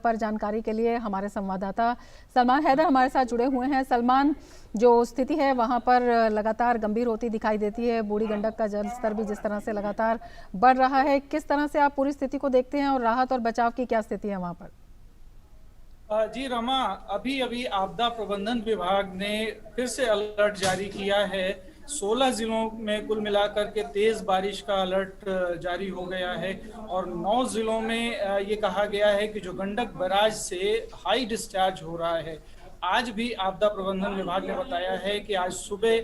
पर जानकारी के लिए हमारे संवाददाता सलमान हैदर हमारे साथ जुड़े हुए हैं। सलमान, जो स्थिति है वहां पर लगातार गंभीर होती दिखाई देती है। बूढ़ी गंडक का जल स्तर भी जिस तरह से लगातार बढ़ रहा है, किस तरह से आप पूरी स्थिति को देखते हैं और राहत और बचाव की क्या स्थिति है वहां पर? जी रमा, अभी अभी आपदा प्रबंधन विभाग ने फिर से अलर्ट जारी किया है। 16 जिलों में कुल मिलाकर के तेज बारिश का अलर्ट जारी हो गया है और 9 जिलों में ये कहा गया है कि जो गंडक बैराज से हाई डिस्चार्ज हो रहा है। आज भी आपदा प्रबंधन विभाग ने बताया है कि आज सुबह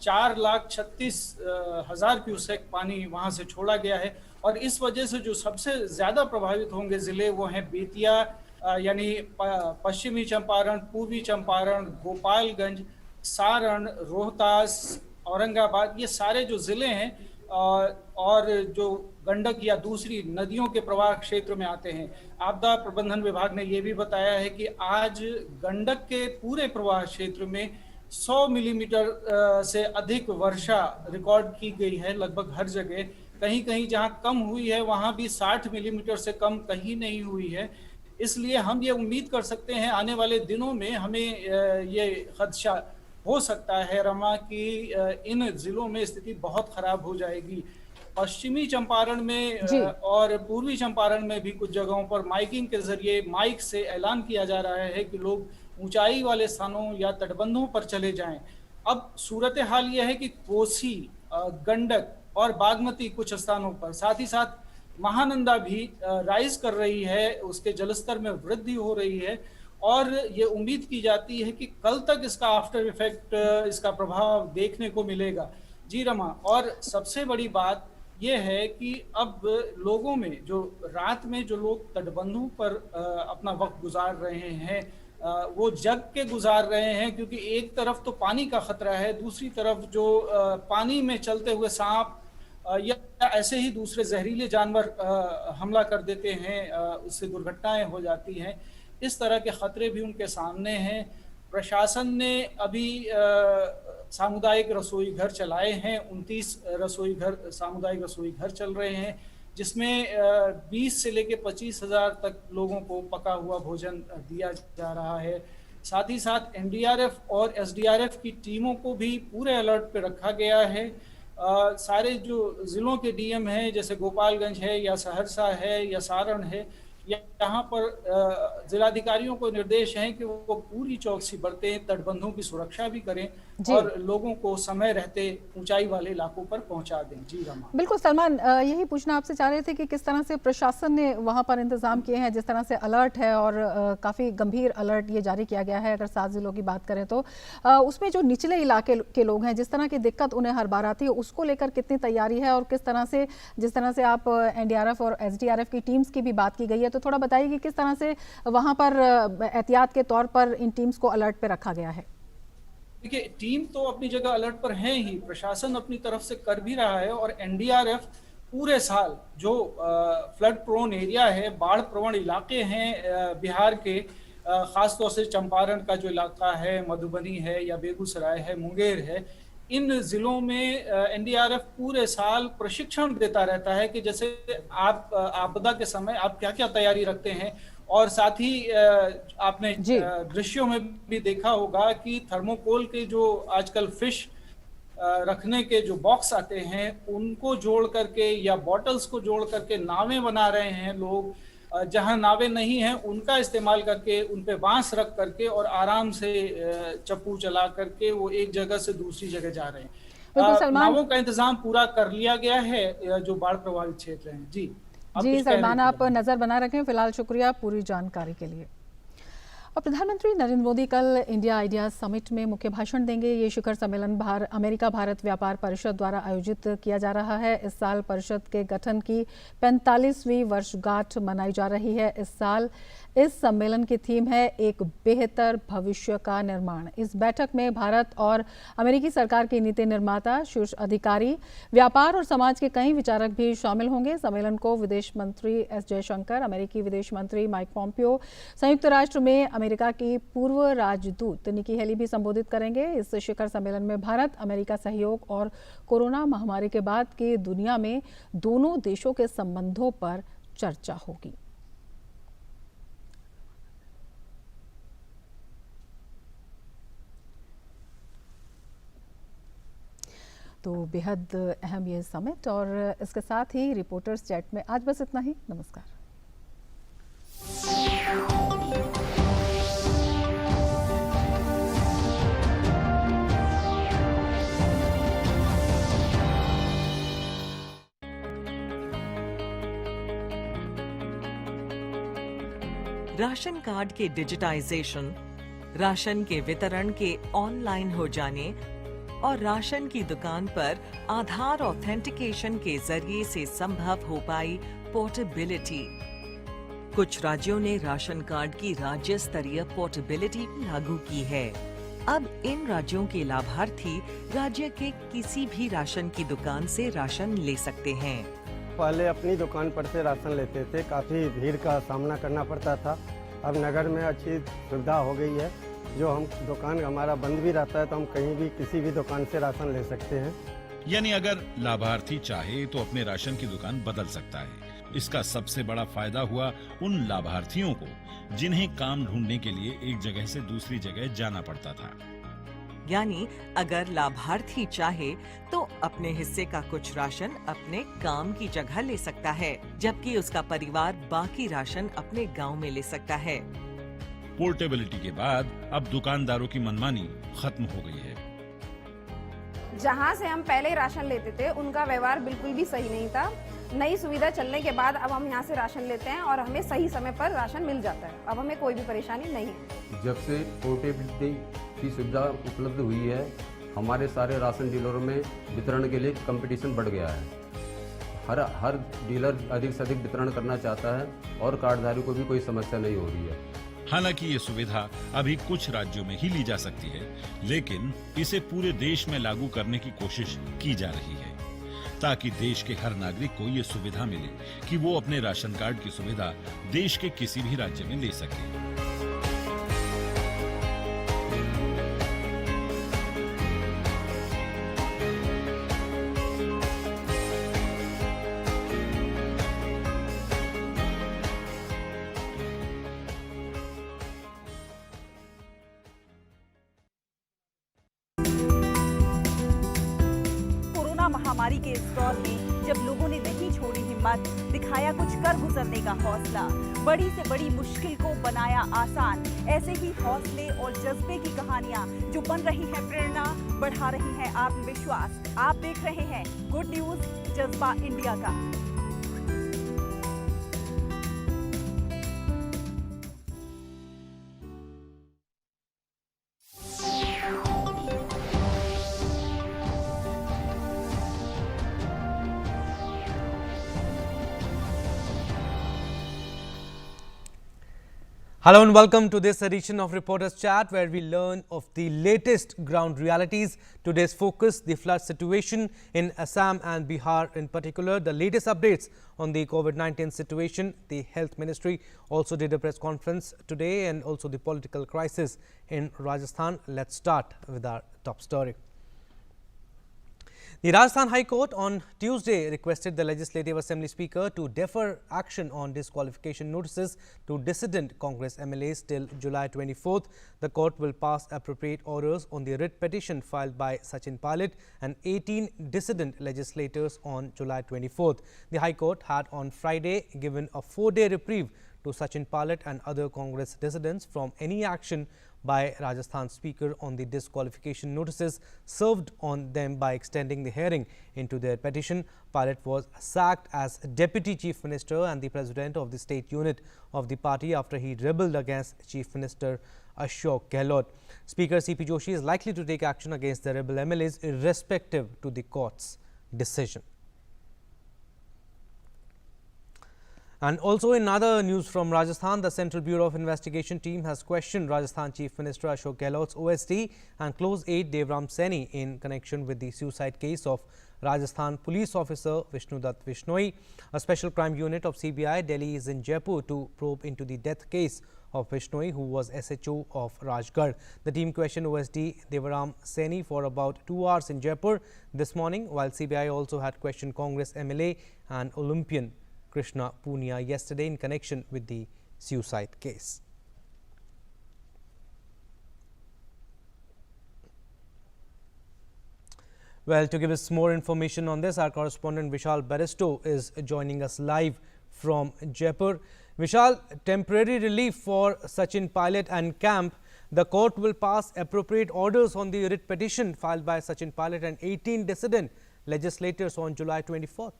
4,36,000 क्यूसेक पानी वहां से छोड़ा गया है और इस वजह से जो सबसे ज्यादा प्रभावित होंगे जिले वो हैं बेतिया, यानी पश्चिमी चंपारण, पूर्वी चंपारण, गोपालगंज, सारण, रोहतास, औरंगाबाद, ये सारे जो जिले हैं और जो गंडक या दूसरी नदियों के प्रवाह क्षेत्र में आते हैं। आपदा प्रबंधन विभाग ने यह भी बताया है कि आज गंडक के पूरे प्रवाह क्षेत्र में 100 मिलीमीटर से अधिक वर्षा रिकॉर्ड की गई है लगभग हर जगह। कहीं कहीं जहां कम हुई है वहां भी 60 मिलीमीटर से कम कहीं नहीं हुई है। इसलिए हम ये उम्मीद कर सकते हैं आने वाले दिनों में हमें ये खदशा हो सकता है रमा कि इन जिलों में स्थिति बहुत खराब हो जाएगी। पश्चिमी चंपारण में और पूर्वी चंपारण में भी कुछ जगहों पर माइकिंग के जरिए माइक से ऐलान किया जा रहा है कि लोग ऊंचाई वाले स्थानों या तटबंधों पर चले जाएं। अब सूरत हाल यह है कि कोसी, गंडक और बागमती कुछ स्थानों पर, साथ ही साथ महानंदा भी राइज कर रही है, उसके जलस्तर में वृद्धि हो रही है और ये उम्मीद की जाती है कि कल तक इसका आफ्टर इफेक्ट, इसका प्रभाव देखने को मिलेगा। जी रमा, और सबसे बड़ी बात यह है कि अब लोगों में जो रात में जो लोग तटबंधों पर अपना वक्त गुजार रहे हैं वो जग के गुजार रहे हैं, क्योंकि एक तरफ तो पानी का खतरा है, दूसरी तरफ जो पानी में चलते हुए सांप या ऐसे ही दूसरे जहरीले जानवर हमला कर देते हैं, उससे दुर्घटनाएं हो जाती हैं। इस तरह के खतरे भी उनके सामने हैं। प्रशासन ने अभी सामुदायिक रसोई घर चलाए हैं, 29 सामुदायिक रसोई घर चल रहे हैं, जिसमें 20 से लेकर 25,000 तक लोगों को पका हुआ भोजन दिया जा रहा है। साथ ही साथ एनडीआरएफ और एसडीआरएफ की टीमों को भी पूरे अलर्ट पे रखा गया है। सारे जो जिलों के डीएम हैं, जैसे गोपालगंज है या सहरसा है या सारण है, यहाँ पर जिलाधिकारियों को निर्देश है कि वो पूरी चौकसी बरतें, तटबंधों की सुरक्षा भी करें और लोगों को समय रहते ऊंचाई वाले इलाकों पर पहुंचा दें। जी रमा, बिल्कुल सलमान, यही पूछना आपसे चाह रहे थे कि किस तरह से प्रशासन ने वहां पर इंतजाम किए हैं, जिस तरह से अलर्ट है और काफी गंभीर अलर्ट ये जारी किया गया है। अगर 7 जिलों की बात करें तो उसमें जो निचले इलाके के लोग हैं, जिस तरह की दिक्कत उन्हें हर बार आती है, उसको लेकर कितनी तैयारी है और किस तरह से, जिस तरह से आप एनडीआरएफ और एसडीआरएफ की टीम्स की भी बात की गई है, तो थोड़ा बताइए कि किस तरह से वहां पर एहतियात के तौर पर इन टीम्स को अलर्ट पे रखा गया है। देखिए, टीम तो अपनी जगह अलर्ट पर है ही, प्रशासन अपनी तरफ से कर भी रहा है और एनडीआरएफ पूरे साल जो फ्लड प्रोन एरिया है, बाढ़ प्रवण इलाके हैं बिहार के, खासतौर से चंपारण का जो इलाका है, मधुबनी है या बेगूसराय है, मुंगेर है, इन जिलों में एनडीआरएफ पूरे साल प्रशिक्षण देता रहता है कि जैसे आप आपदा के समय आप क्या क्या तैयारी रखते हैं। और साथ ही आपने दृश्यों में भी देखा होगा कि थर्मोकोल के जो आजकल फिश रखने के जो बॉक्स आते हैं उनको जोड़ करके या बॉटल्स को जोड़ करके नावें बना रहे हैं लोग। जहां नावें नहीं हैं उनका इस्तेमाल करके उन पे बांस रख करके और आराम से चप्पू चला करके वो एक जगह से दूसरी जगह जा रहे हैं। नावों का इंतजाम पूरा कर लिया गया है जो बाढ़ प्रभावित क्षेत्र हैं। जी सलमान, आप नजर बना रखें। फिलहाल शुक्रिया पूरी जानकारी के लिए। और प्रधानमंत्री नरेंद्र मोदी कल इंडिया आइडियाज समिट में मुख्य भाषण देंगे। ये शिखर सम्मेलन अमेरिका भारत व्यापार परिषद द्वारा आयोजित किया जा रहा है। इस साल परिषद के गठन की 45वीं वर्षगांठ मनाई जा रही है। इस साल इस सम्मेलन की थीम है एक बेहतर भविष्य का निर्माण। इस बैठक में भारत और अमेरिकी सरकार के नीति निर्माता, शीर्ष अधिकारी, व्यापार और समाज के कई विचारक भी शामिल होंगे। सम्मेलन को विदेश मंत्री एस जयशंकर, अमेरिकी विदेश मंत्री माइक पॉम्पियो, संयुक्त राष्ट्र में अमेरिका की पूर्व राजदूत निकी हेली भी संबोधित करेंगे। इस शिखर सम्मेलन में भारत अमेरिका सहयोग और कोरोना महामारी के बाद की दुनिया में दोनों देशों के संबंधों पर चर्चा होगी। तो बेहद अहम ये समिट, और इसके साथ ही रिपोर्टर्स चैट में आज बस इतना ही। नमस्कार। राशन कार्ड के डिजिटाइजेशन, राशन के वितरण के ऑनलाइन हो जाने और राशन की दुकान पर आधार ऑथेंटिकेशन के जरिए से संभव हो पाई पोर्टेबिलिटी। कुछ राज्यों ने राशन कार्ड की राज्य स्तरीय पोर्टेबिलिटी लागू की है। अब इन राज्यों के लाभार्थी राज्य के किसी भी राशन की दुकान से राशन ले सकते हैं। पहले अपनी दुकान पर से राशन लेते थे, काफ़ी भीड़ का सामना करना पड़ता था। अब नगर में अच्छी सुविधा हो गई है, जो हम दुकान हमारा बंद भी रहता है तो हम कहीं भी किसी भी दुकान से राशन ले सकते हैं। यानी अगर लाभार्थी चाहे तो अपने राशन की दुकान बदल सकता है। इसका सबसे बड़ा फायदा हुआ उन लाभार्थियों को जिन्हें काम ढूंढने के लिए एक जगह से दूसरी जगह जाना पड़ता था। यानी अगर लाभार्थी चाहे तो अपने हिस्से का कुछ राशन अपने काम की जगह ले सकता है, जबकि उसका परिवार बाकी राशन अपने गांव में ले सकता है। पोर्टेबिलिटी के बाद अब दुकानदारों की मनमानी खत्म हो गई है। जहां से हम पहले राशन लेते थे उनका व्यवहार बिल्कुल भी सही नहीं था। नई सुविधा चलने के बाद अब हम यहां से राशन लेते हैं और हमें सही समय पर राशन मिल जाता है। अब हमें कोई भी परेशानी नहीं है। जब से पोर्टेबिलिटी की सुविधा उपलब्ध हुई है, हमारे सारे राशन डीलरों में वितरण के लिए कंपटीशन बढ़ गया है। हर डीलर अधिक से अधिक वितरण करना चाहता है और कार्डधारी को भी कोई समस्या नहीं हो रही है। हालांकि ये सुविधा अभी कुछ राज्यों में ही ली जा सकती है, लेकिन इसे पूरे देश में लागू करने की कोशिश की जा रही है, ताकि देश के हर नागरिक को ये सुविधा मिले कि वो अपने राशन कार्ड की सुविधा देश के किसी भी राज्य में ले सके। महामारी के इस दौर में जब लोगों ने नहीं छोड़ी हिम्मत, दिखाया कुछ कर गुजरने का हौसला, बड़ी से बड़ी मुश्किल को बनाया आसान, ऐसे ही हौसले और जज्बे की कहानियां जो बन रही है प्रेरणा, बढ़ा रही है आत्मविश्वास। आप देख रहे हैं गुड न्यूज जज्बा इंडिया का। Hello and welcome to this edition of Reporters Chat, where we learn of the latest ground realities. Today's focus, the flood situation in Assam and Bihar in particular, the latest updates on the COVID-19 situation. The Health Ministry also did a press conference today, and also the political crisis in Rajasthan. Let's start with our top story. The Rajasthan High Court on Tuesday requested the Legislative Assembly Speaker to defer action on disqualification notices to dissident Congress MLAs till July 24th. The court will pass appropriate orders on the writ petition filed by Sachin Pilot and 18 dissident legislators on July 24th. The High Court had on Friday given a 4-day reprieve to Sachin Pilot and other Congress dissidents from any action by Rajasthan Speaker on the disqualification notices served on them by extending the hearing into their petition. Pilot was sacked as Deputy Chief Minister and the President of the state unit of the party after he rebelled against Chief Minister Ashok Gehlot. Speaker C.P. Joshi is likely to take action against the rebel MLAs irrespective to the court's decision. And also in other news from Rajasthan, the Central Bureau of Investigation team has questioned Rajasthan Chief Minister Ashok Gehlot's OSD and close aide Devram Saini in connection with the suicide case of Rajasthan police officer Vishnudat Vishnoi. A special crime unit of CBI Delhi is in Jaipur to probe into the death case of Vishnoi, who was SHO of Rajgarh. The team questioned OSD Devram Saini for about 2 hours in Jaipur this morning, while CBI also had questioned Congress MLA and Olympian Krishna Punia yesterday in connection with the suicide case. Well, to give us more information on this, our correspondent Vishal Baristo is joining us live from Jaipur. Vishal, temporary relief for Sachin Pilot and camp. The court will pass appropriate orders on the writ petition filed by Sachin Pilot and 18 dissident legislators on July 24th.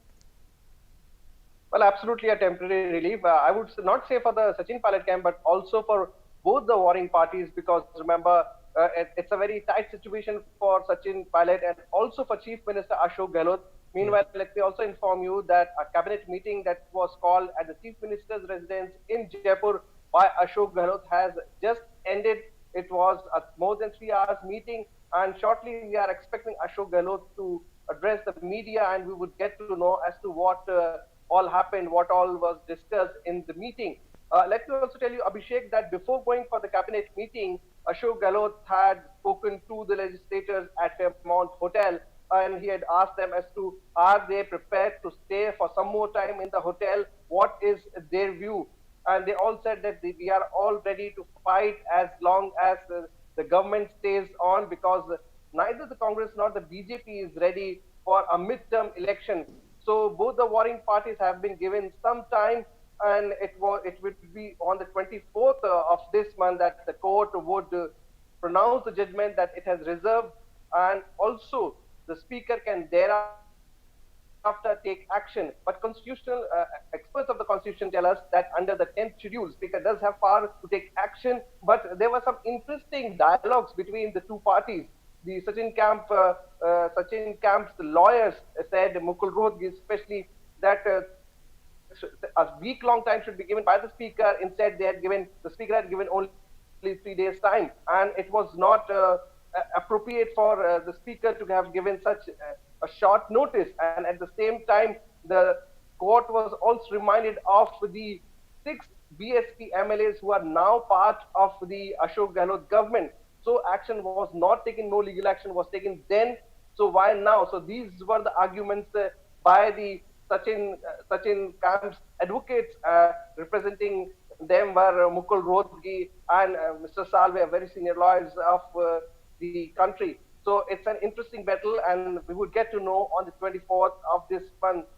Well, absolutely a temporary relief. I would not say for the Sachin Pilot camp, but also for both the warring parties, because remember, it's a very tight situation for Sachin Pilot and also for Chief Minister Ashok Gehlot. Meanwhile, let me also inform you that a cabinet meeting that was called at the Chief Minister's residence in Jaipur by Ashok Gehlot has just ended. It was a more than 3 hours meeting, and shortly we are expecting Ashok Gehlot to address the media, and we would get to know as to what all happened, what all was discussed in the meeting. Let me also tell you, Abhishek, that before going for the cabinet meeting, Ashok Gehlot had spoken to the legislators at Fairmont Hotel, and he had asked them as to are they prepared to stay for some more time in the hotel, what is their view. And they all said that we are all ready to fight as long as the government stays on, because neither the Congress nor the BJP is ready for a midterm election. So both the warring parties have been given some time, and it would be on the 24th of this month that the court would pronounce the judgment that it has reserved, and also the speaker can thereafter take action. But constitutional experts of the constitution tell us that under the 10th schedule, speaker does have power to take action. But there were some interesting dialogues between the two parties. The Sachin camp's lawyers said, Mukul Rohatgi especially, that a week-long time should be given by the speaker. Instead, the speaker had given only 3 days time, and it was not appropriate for the speaker to have given such a short notice. And at the same time, the court was also reminded of the 6 BSP MLAs who are now part of the Ashok Gehlot government. So action was not taken, no legal action was taken then. So why now? So these were the arguments by the Sachin camp's advocates. Representing them were Mukul Rohatgi and Mr. Salve, very senior lawyers of the country. So it's an interesting battle, and we would get to know on the 24th of this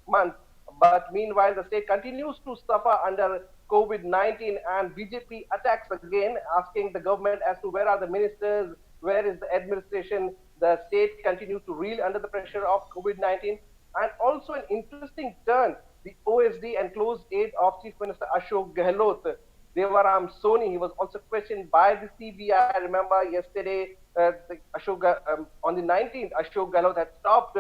month. But meanwhile, the state continues to suffer under COVID-19, and BJP attacks again, asking the government as to where are the ministers, where is the administration. The state continues to reel under the pressure of COVID-19. And also an interesting turn, the OSD and close aide of Chief Minister Ashok Gehlot, Devaram Soni, he was also questioned by the CBI. I remember yesterday, on the 19th, Ashok Gehlot had stopped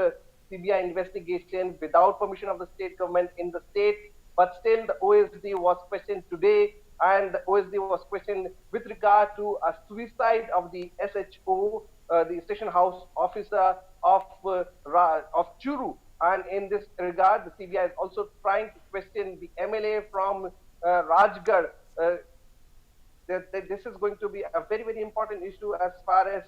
CBI investigation without permission of the state government in the state. But still, the OSD was questioned today, and the OSD was questioned with regard to a suicide of the SHO, the station house officer of Churu. And in this regard, the CBI is also trying to question the MLA from Rajgarh. This is going to be a very, very important issue as far as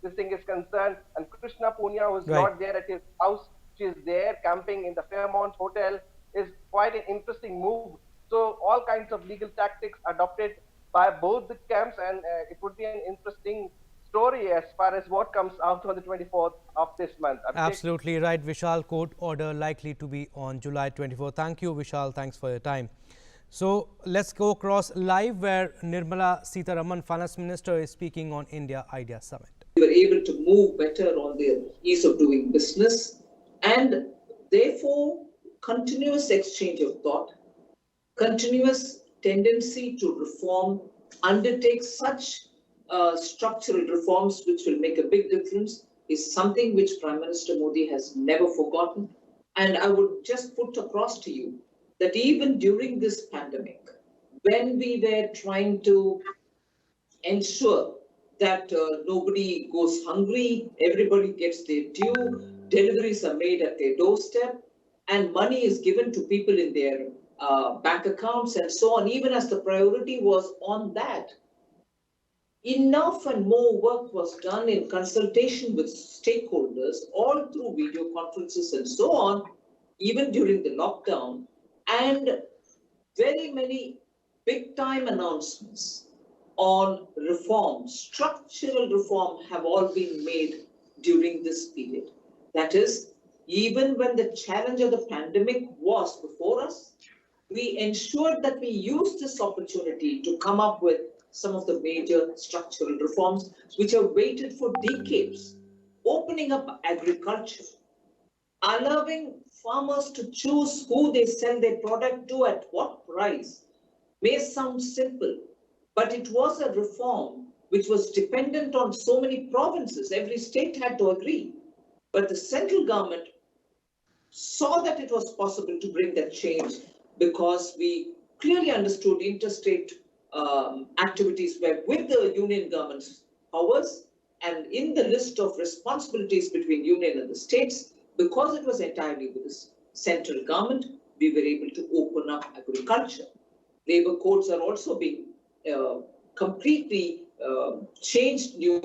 this thing is concerned. And Krishna Punia, who is not there at his house, she is there camping in the Fairmont Hotel, is quite an interesting move. So all kinds of legal tactics adopted by both the camps, and it would be an interesting story as far as what comes out on the 24th of this month. Absolutely right, Vishal. Court order likely to be on July 24th. Thank you, Vishal. Thanks for your time. So let's go across live where Nirmala Sitharaman, Finance Minister, is speaking on India Idea Summit. We were able to move better on the ease of doing business, and therefore continuous exchange of thought, continuous tendency to reform, undertake such structural reforms which will make a big difference is something which Prime Minister Modi has never forgotten. And I would just put across to you that even during this pandemic, when we were trying to ensure that nobody goes hungry, everybody gets their due, deliveries are made at their doorstep, and money is given to people in their bank accounts and so on, even as the priority was on that, enough and more work was done in consultation with stakeholders, all through video conferences and so on, even during the lockdown, and very many big-time announcements on reform, structural reform, have all been made during this period. That is, even when the challenge of the pandemic was before us, we ensured that we used this opportunity to come up with some of the major structural reforms which have waited for decades, opening up agriculture, allowing farmers to choose who they sell their product to at what price may sound simple, but it was a reform which was dependent on so many provinces. Every state had to agree. But the central government saw that it was possible to bring that change because we clearly understood interstate activities were with the union government's powers, and in the list of responsibilities between union and the states, because it was entirely with the central government, we were able to open up agriculture. Labor codes are also being completely changed. New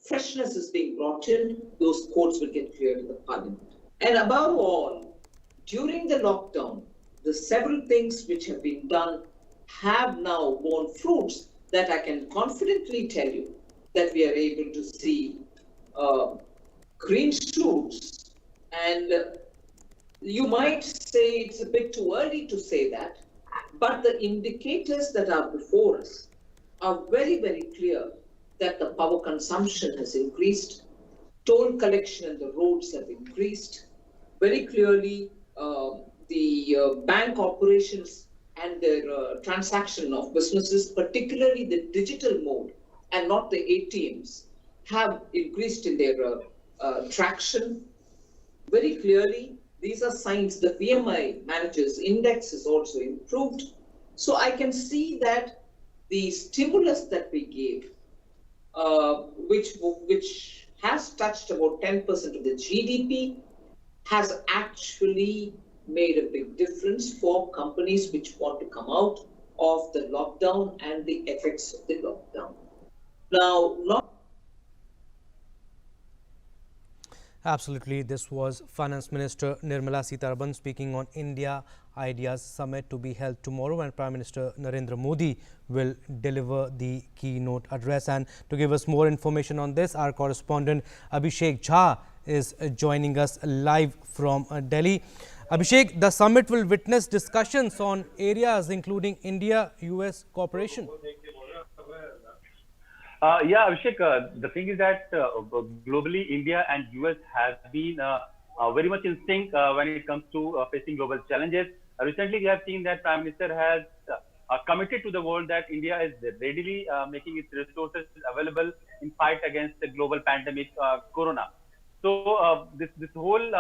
freshness is being brought in. Those codes will get cleared in the parliament. And above all, during the lockdown, the several things which have been done have now borne fruits that I can confidently tell you that we are able to see green shoots. And you might say it's a bit too early to say that, but the indicators that are before us are very, very clear that the power consumption has increased, toll collection and the roads have increased. Very clearly, the bank operations and their transaction of businesses, particularly the digital mode and not the ATMs, have increased in their traction. Very clearly, these are signs. The PMI managers index is also improved. So I can see that the stimulus that we gave, which has touched about 10% of the GDP, has actually made a big difference for companies which want to come out of the lockdown and the effects of the lockdown. Now, Absolutely. This was Finance Minister Nirmala Sitharaman speaking on India Ideas Summit to be held tomorrow, and Prime Minister Narendra Modi will deliver the keynote address. And to give us more information on this, our correspondent Abhishek Jha is joining us live from Delhi. Abhishek, the summit will witness discussions on areas including India-US cooperation. Yeah, Abhishek, the thing is that globally, India and US have been very much in sync when it comes to facing global challenges. Recently, we have seen that Prime Minister has committed to the world that India is readily making its resources available in fight against the global pandemic, Corona. So this whole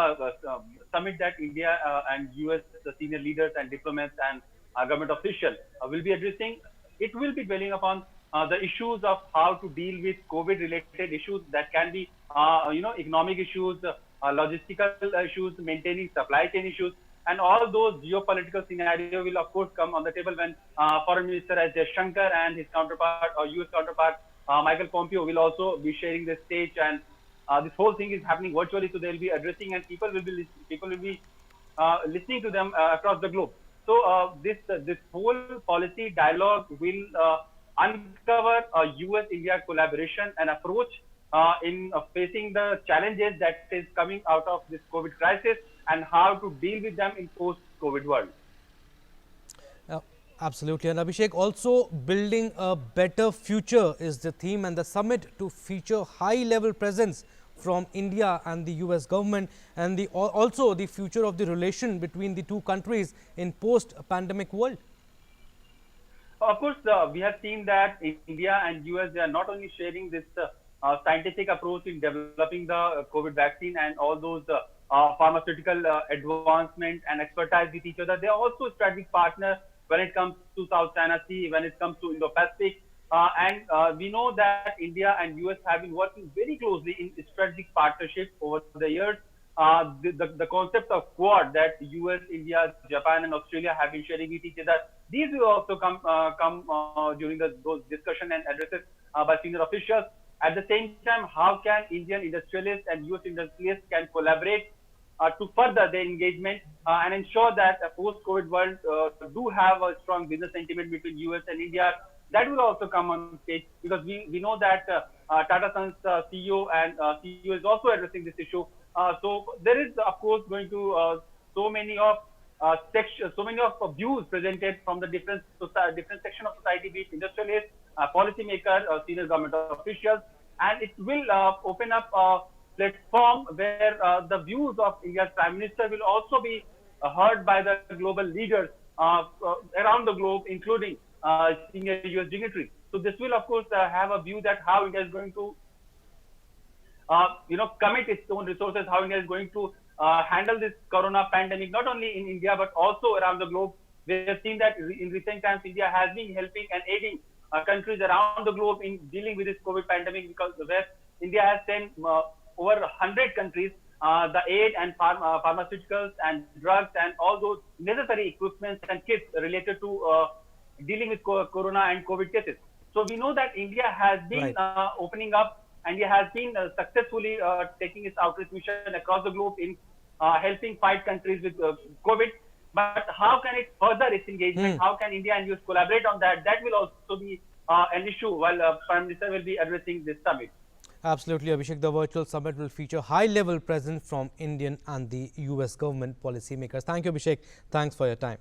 summit that India and US senior leaders and diplomats and government officials will be addressing, it will be dwelling upon the issues of how to deal with COVID-related issues that can be, economic issues, logistical issues, maintaining supply chain issues, and all those geopolitical scenarios will of course come on the table when Foreign Minister S. Jaishankar and his counterpart or US counterpart Michael Pompeo will also be sharing the stage, and this whole thing is happening virtually, so they'll be addressing and people will be listening to them across the globe. So this whole policy dialogue will uncover a US-India collaboration and approach in facing the challenges that is coming out of this COVID crisis and how to deal with them in post-COVID world. Absolutely. And Abhishek, also building a better future is the theme, and the summit to feature high-level presence from India and the US government, and also the future of the relation between the two countries in post-pandemic world. Of course, we have seen that in India and US, they are not only sharing this scientific approach in developing the COVID vaccine and all those pharmaceutical advancement and expertise with each other. They are also strategic partners when it comes to South China Sea, when it comes to Indo-Pacific. And we know that India and US have been working very closely in strategic partnership over the years. The concept of Quad that US, India, Japan and Australia have been sharing with each other, these will also come during those discussion and addresses by senior officials. At the same time, how can Indian industrialists and US industrialists can collaborate to further their engagement and ensure that a post-COVID world do have a strong business sentiment between US and India. That will also come on stage, because we know that Tata Sons CEO and CEO is also addressing this issue So there is, of course, going to so many of views presented from the different section of society, be it industrialists, policymakers, senior government officials, and it will open up a platform where the views of India's Prime Minister will also be heard by the global leaders around the globe, including senior US dignitaries. So this will, of course, have a view that how India is going to commit its own resources, how India is going to handle this corona pandemic, not only in India, but also around the globe. We have seen that in recent times, India has been helping and aiding countries around the globe in dealing with this COVID pandemic, because where India has sent over 100 countries the aid and pharmaceuticals and drugs and all those necessary equipments and kits related to dealing with corona and COVID cases. So we know that India has been opening up. India has been successfully taking its outreach mission across the globe in helping fight countries with COVID. But how can it further its engagement? How can India and US collaborate on that? That will also be an issue while Prime Minister will be addressing this summit. Absolutely, Abhishek. The virtual summit will feature high-level presence from Indian and the US government policymakers. Thank you, Abhishek. Thanks for your time.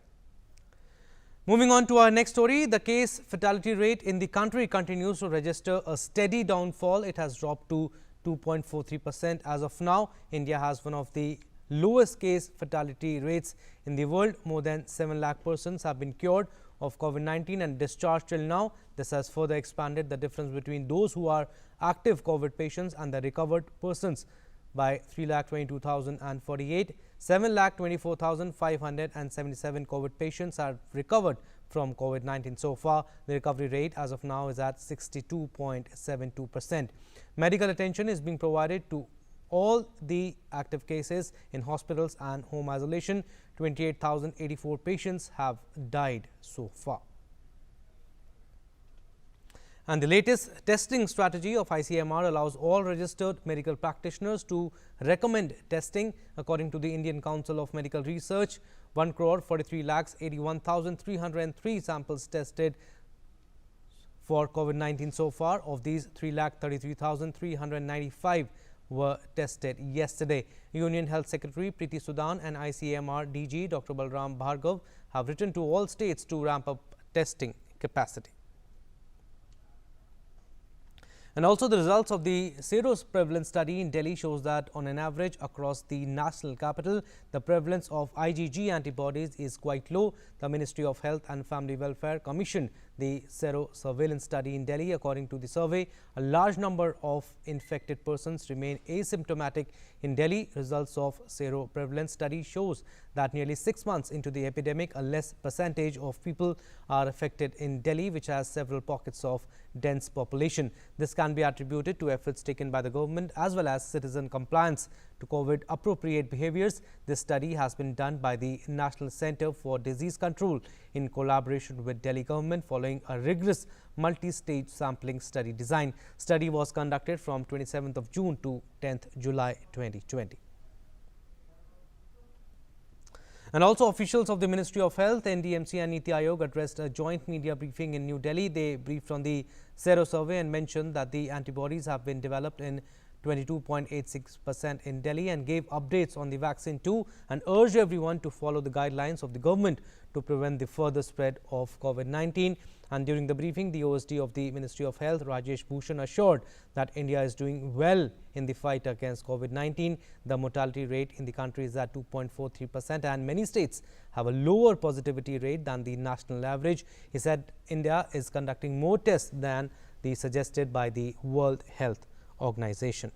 Moving on to our next story, the case fatality rate in the country continues to register a steady downfall. It has dropped to 2.43% as of now. India has one of the lowest case fatality rates in the world. More than 7 lakh persons have been cured of COVID-19 and discharged till now. This has further expanded the difference between those who are active COVID patients and the recovered persons by 3,22,048. 7,24,577 COVID patients are recovered from COVID-19 so far. The recovery rate as of now is at 62.72%. Medical attention is being provided to all the active cases in hospitals and home isolation. 28,084 patients have died so far. And the latest testing strategy of ICMR allows all registered medical practitioners to recommend testing. According to the Indian Council of Medical Research, 1,43,81,303 samples tested for COVID-19 so far. Of these, 3,33,395 were tested yesterday. Union Health Secretary Preeti Sudan and ICMR DG Dr. Balram Bhargav have written to all states to ramp up testing capacity. And also, the results of the sero prevalence study in Delhi shows that on an average across the national capital, the prevalence of IgG antibodies is quite low. The Ministry of Health and Family Welfare commissioned the sero surveillance study in Delhi. According to the survey, a large number of infected persons remain asymptomatic in Delhi. Results of sero prevalence study shows that nearly 6 months into the epidemic, a less percentage of people are affected in Delhi, which has several pockets of dense population. This can be attributed to efforts taken by the government as well as citizen compliance to COVID appropriate behaviors. This study has been done by the National Center for Disease Control in collaboration with Delhi government following a rigorous multi-stage sampling study design. Study was conducted from 27th of June to 10th July 2020. And also, officials of the Ministry of Health, NDMC and Niti Aayog addressed a joint media briefing in New Delhi. They briefed on the sero survey and mentioned that the antibodies have been developed in 22.86% in Delhi and gave updates on the vaccine too, and urged everyone to follow the guidelines of the government to prevent the further spread of COVID-19. And during the briefing, the OSD of the Ministry of Health, Rajesh Bhushan, assured that India is doing well in the fight against COVID-19. The mortality rate in the country is at 2.43% and many states have a lower positivity rate than the national average. He said India is conducting more tests than the suggested by the World Health Organization.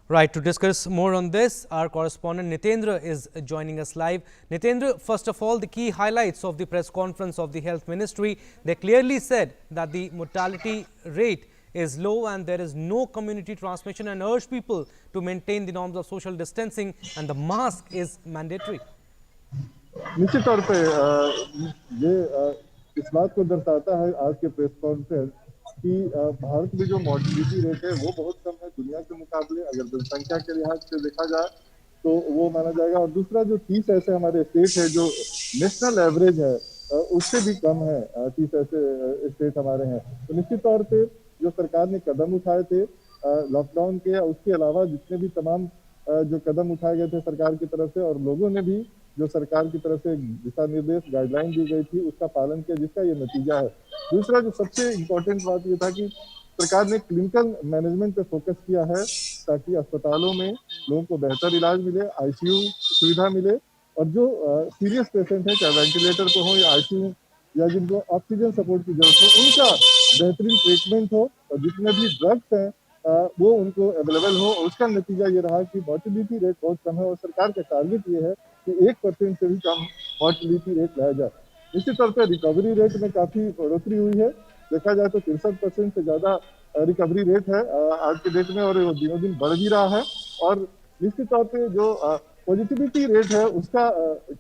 Right, to discuss more on this, our correspondent Nitendra is joining us live. Nitendra, first of all, the key highlights of the press conference of the Health Ministry. They clearly said that the mortality rate is low and there is no community transmission, and urge people to maintain the norms of social distancing and the mask is mandatory. निश्चित तौर पे ये इस बात को दर्शाता है आज के प्रेस कॉन्फ्रेंस कि भारत में जो मॉर्टिलिटी रेट है वो बहुत कम है दुनिया के मुकाबले। अगर जनसंख्या के लिहाज से देखा जाए तो वो माना जाएगा। और दूसरा जो 30 ऐसे हमारे स्टेट है जो नेशनल एवरेज है उससे भी कम है, 30 ऐसे स्टेट हमारे हैं। तो निश्चित तौर पे जो सरकार ने कदम उठाए थे लॉकडाउन के, उसके अलावा जितने भी तमाम जो कदम उठाए गए थे सरकार की तरफ से, और लोगों ने भी जो सरकार की तरफ से दिशा निर्देश गाइडलाइन दी गई थी उसका पालन किया, जिसका ये नतीजा है। दूसरा जो सबसे इम्पोर्टेंट बात ये था कि सरकार ने क्लिनिकल मैनेजमेंट पे फोकस किया है ताकि अस्पतालों में लोगों को बेहतर इलाज मिले, आईसीयू सुविधा मिले, और जो सीरियस पेशेंट है चाहे वेंटिलेटर पे हो या आईसीयू या जिनको ऑक्सीजन सपोर्ट की जरूरत हो उनका बेहतरीन ट्रीटमेंट हो, और जितने भी ड्रग्स हैं वो उनको अवेलेबल हो। उसका नतीजा ये रहा कि मॉर्टिलिटी रेट बहुत कम है, और सरकार का टारगेट ये है कि 1% से भी कम मॉर्टिलिटी रेट लाया जाए। निश्चित तौर पर रिकवरी रेट में काफी बढ़ोतरी हुई है, देखा जाए तो 63% से ज्यादा रिकवरी रेट है आज के डेट में, और वो दिनों दिन बढ़ भी रहा है। और निश्चित तौर पे जो पॉजिटिविटी रेट है उसका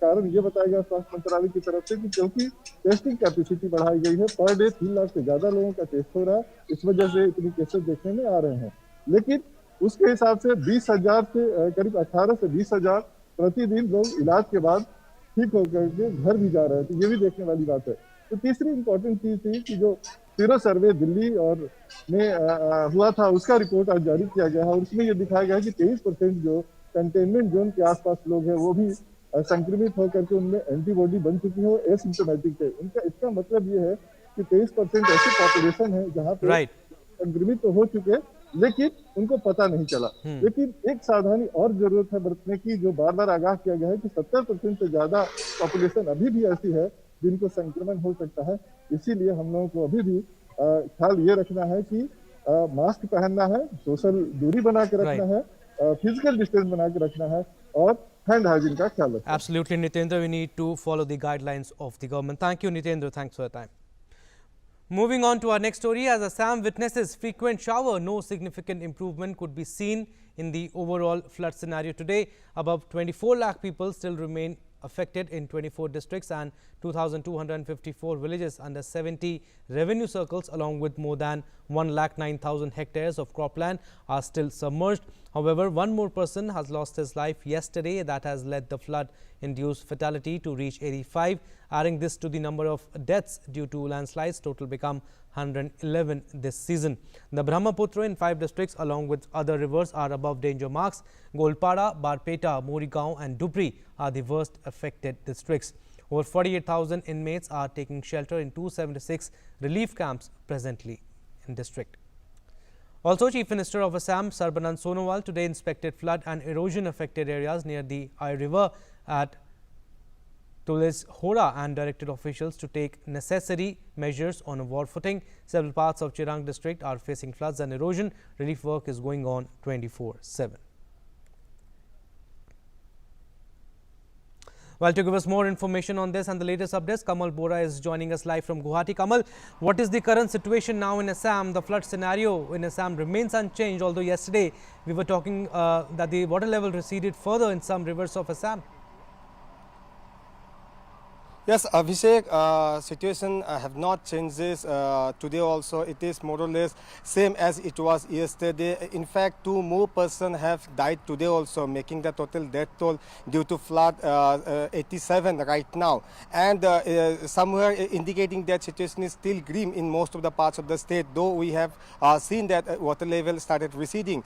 कारण ये बताया गया स्वास्थ्य मंत्रालय की तरफ से कि क्योंकि टेस्टिंग कैपेसिटी बढ़ाई गई है, पर डे 3 लाख से ज्यादा लोगों का टेस्ट हो रहा है, इस वजह से इतनी केसेस देखने में आ रहे हैं। लेकिन उसके हिसाब से 20,000 से करीब 18 से 20,000 प्रतिदिन लोग इलाज के बाद ठीक होकर के घर भी जा रहे हैं, तो ये भी देखने वाली बात है। तो तीसरी इंपॉर्टेंट चीज थी कि जो सीरो सर्वे दिल्ली और में हुआ था उसका रिपोर्ट आज जारी किया गया है, और उसमें ये दिखाया गया है कि 23% जो कंटेनमेंट जोन के आसपास लोग हैं वो भी संक्रमित होकर के उनमें एंटीबॉडी बन चुकी है, एसिम्प्टोमेटिक है। उनका इसका मतलब ये है कि 23% ऐसी पॉपुलेशन है जहाँ पे संक्रमित तो हो चुके लेकिन उनको पता नहीं चला। लेकिन एक सावधानी और जरूरत है बरतने की, जो बार बार आगाह किया गया है कि 70% से ज्यादा पॉपुलेशन अभी भी ऐसी है जिनको संक्रमण हो सकता है। इसीलिए हम लोगों को अभी भी ख्याल ये रखना है कि मास्क पहनना है, सोशल दूरी बना के रखना है, फिजिकल डिस्टेंस बना के रखना है, और हैंड हाइजीन का ख्याल रखना है। Absolutely, Nitendra, we need to follow the guidelines of the government. Thank you, Nitendra. Thanks for your time. Moving on to our next story, as Assam witnesses frequent shower, no significant improvement could be seen in the overall flood scenario today. Above 24 lakh people still remain affected in 24 districts and 2,254 villages under 70 revenue circles, along with more than 1,09,000 hectares of cropland are still submerged. However, one more person has lost his life yesterday. That has led the flood-induced fatality to reach 85. Adding this to the number of deaths due to landslides, total become 111 this season. The Brahmaputra in 5 districts along with other rivers are above danger marks. Golpada, Barpeta, Morigaon and Dubri are the worst affected districts. Over 48,000 inmates are taking shelter in 276 relief camps presently in district. Also, Chief Minister of Assam Sarbanand Sonowal today inspected flood and erosion affected areas near the Ai River at Tulis Hora and directed officials to take necessary measures on a war footing. Several parts of Chirang district are facing floods and erosion. Relief work is going on 24/7. Well, to give us more information on this and the latest updates, Kamal Bora is joining us live from Guwahati. Kamal, what is the current situation now in Assam? The flood scenario in Assam remains unchanged, although yesterday we were talking that the water level receded further in some rivers of Assam. Yes, Abhishek, situation have not changed this. Today also it is more or less same as it was yesterday. In fact, 2 more persons have died today also, making the total death toll due to flood 87 right now. And somewhere indicating that situation is still grim in most of the parts of the state, though we have seen that water level started receding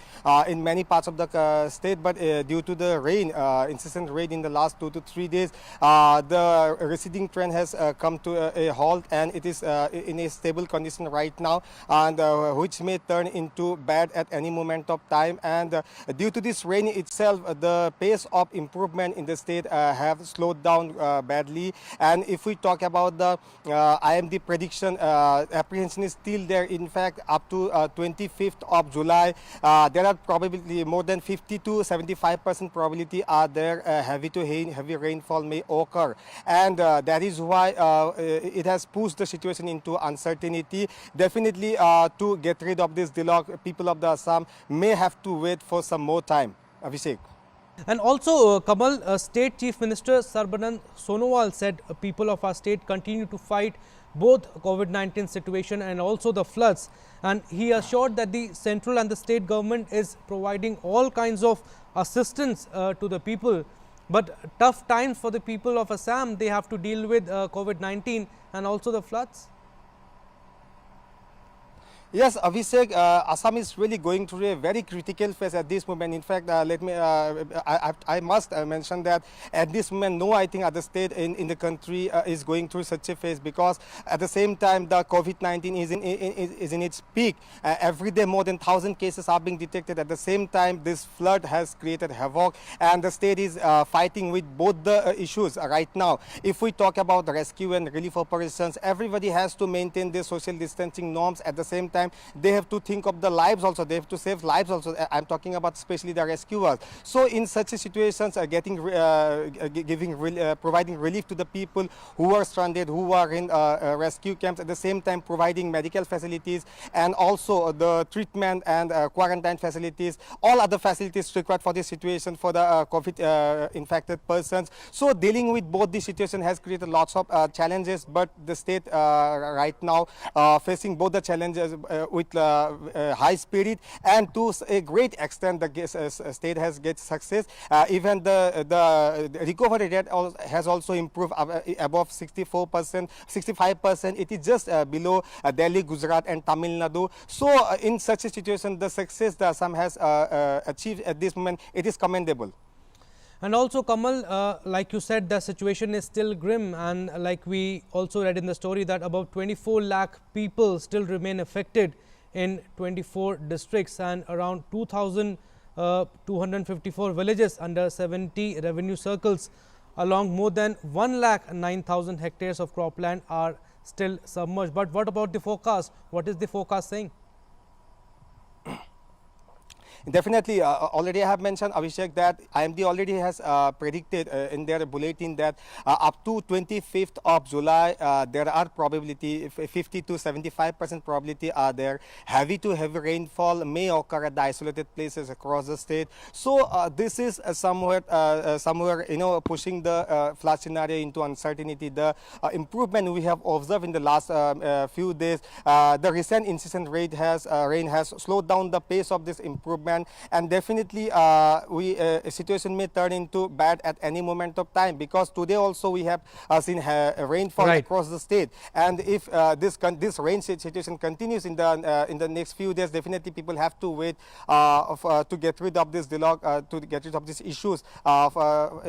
in many parts of the state. But due to the rain, incessant rain in the last 2 to 3 days, the receding trend has come to a halt, and it is in a stable condition right now, and which may turn into bad at any moment of time. And due to this rain itself, the pace of improvement in the state have slowed down badly. And if we talk about the IMD prediction, apprehension is still there. In fact, up to 25th of July, there are probably more than 50 to 75% probability are there heavy rainfall may occur, and that is why it has pushed the situation into uncertainty. Definitely, to get rid of this deluge, people of the Assam may have to wait for some more time. Abhishek. And also, Kamal, State Chief Minister Sarbanand Sonowal said people of our state continue to fight both COVID-19 situation and also the floods. And he assured that the central and the state government is providing all kinds of assistance to the people. But tough times for the people of Assam, they have to deal with COVID-19 and also the floods. Yes, Abhishek, Assam is really going through a very critical phase at this moment. In fact, I must mention that at this moment, no, I think other state in the country is going through such a phase, because at the same time, the COVID-19 is in its peak. Every day, more than 1,000 cases are being detected. At the same time, this flood has created havoc, and the state is fighting with both the issues right now. If we talk about the rescue and relief operations, everybody has to maintain their social distancing norms. At the same time, they have to think of the lives also. They have to save lives also. I'm talking about especially the rescuers. So in such situations, providing relief to the people who are stranded, who are in rescue camps, at the same time providing medical facilities and also the treatment and quarantine facilities, all other facilities required for this situation for the COVID infected persons. So dealing with both these situations has created lots of challenges, but the state right now facing both the challenges with high spirit, and to a great extent the state has get success. Even the recovery rate has also improved above 64%, 65%. It is just below Delhi, Gujarat and Tamil Nadu. So in such a situation, the success that Assam has achieved at this moment, it is commendable. And also, Kamal, like you said, the situation is still grim, and like we also read in the story that about 24 lakh people still remain affected in 24 districts, and around 2,254 villages under 70 revenue circles along more than 1,09,000 hectares of cropland are still submerged. But what about the forecast? What is the forecast saying? Definitely, already I have mentioned, Abhishek, that IMD already has predicted in their bulletin that up to 25th of July, there are probability, 50 to 75% probability are there. Heavy to heavy rainfall may occur at the isolated places across the state. So this is somewhere, pushing the flood scenario into uncertainty. The improvement we have observed in the last few days, the recent incessant rain has slowed down the pace of this improvement. And definitely a situation may turn into bad at any moment of time, because today also we have seen rainfall across the state, and if this rain situation continues in the next few days, definitely people have to wait to get rid of this to get rid of these issues for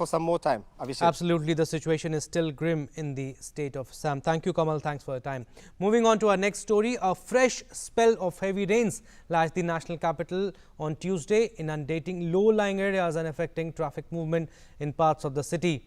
some more time. Abhishek. Absolutely, the situation is still grim in the state of Assam. Thank you, Kamal. Thanks for your time. Moving on to our next story, a fresh spell of heavy rains lashed the national capital on Tuesday, inundating low-lying areas and affecting traffic movement in parts of the city.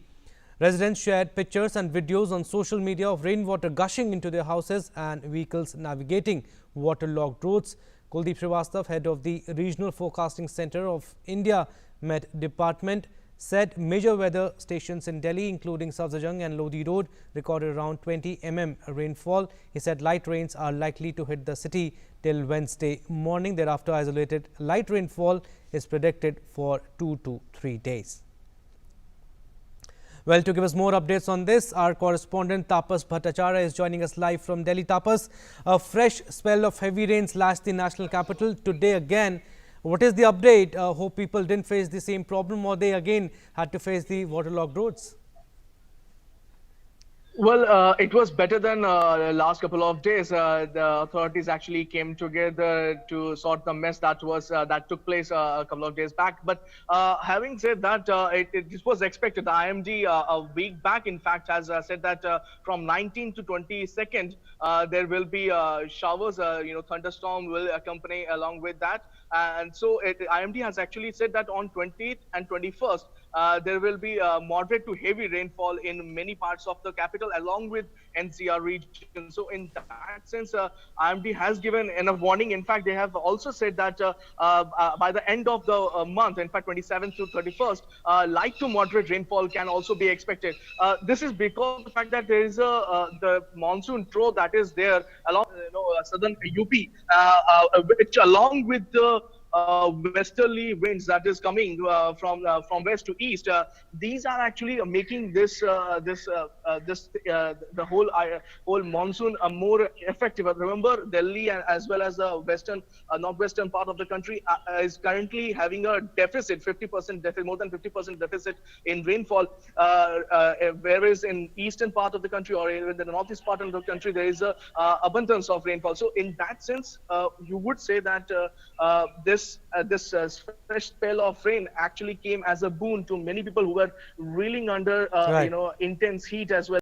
Residents shared pictures and videos on social media of rainwater gushing into their houses and vehicles navigating waterlogged roads. Kuldeep Srivastava, head of the Regional Forecasting Center of India Met Department, said major weather stations in Delhi, including Safdarjung and Lodi Road, recorded around 20 mm rainfall. He said light rains are likely to hit the city till Wednesday morning. Thereafter, isolated light rainfall is predicted for 2 to 3 days. Well, to give us more updates on this, our correspondent Tapas Bhattacharya is joining us live from Delhi. Tapas, a fresh spell of heavy rains lashed the national capital today again. What is the update? Hope people didn't face the same problem, or they again had to face the waterlogged roads? Well, it was better than the last couple of days. The authorities actually came together to sort the mess that took place a couple of days back. But having said that, this was expected. The IMD a week back, in fact, has said that from 19th to 22nd, there will be showers. Thunderstorm will accompany along with that. And so IMD has actually said that on 20th and 21st, there will be moderate to heavy rainfall in many parts of the capital along with NCR region. So in that sense, IMD has given enough warning. In fact, they have also said that by the end of the month, in fact, 27th to 31st, light to moderate rainfall can also be expected. This is because of the fact that there is the monsoon trough that is there along southern UP, which along with the westerly winds that is coming from west to east. These are actually making the whole monsoon more effective. Remember, Delhi as well as the northwestern part of the country is currently having a deficit, 50% deficit, more than 50% deficit in rainfall. Whereas in eastern part of the country or even the northeast part of the country, there is a abundance of rainfall. So in that sense, you would say that this fresh spell of rain actually came as a boon to many people who were reeling under Right. intense heat as well.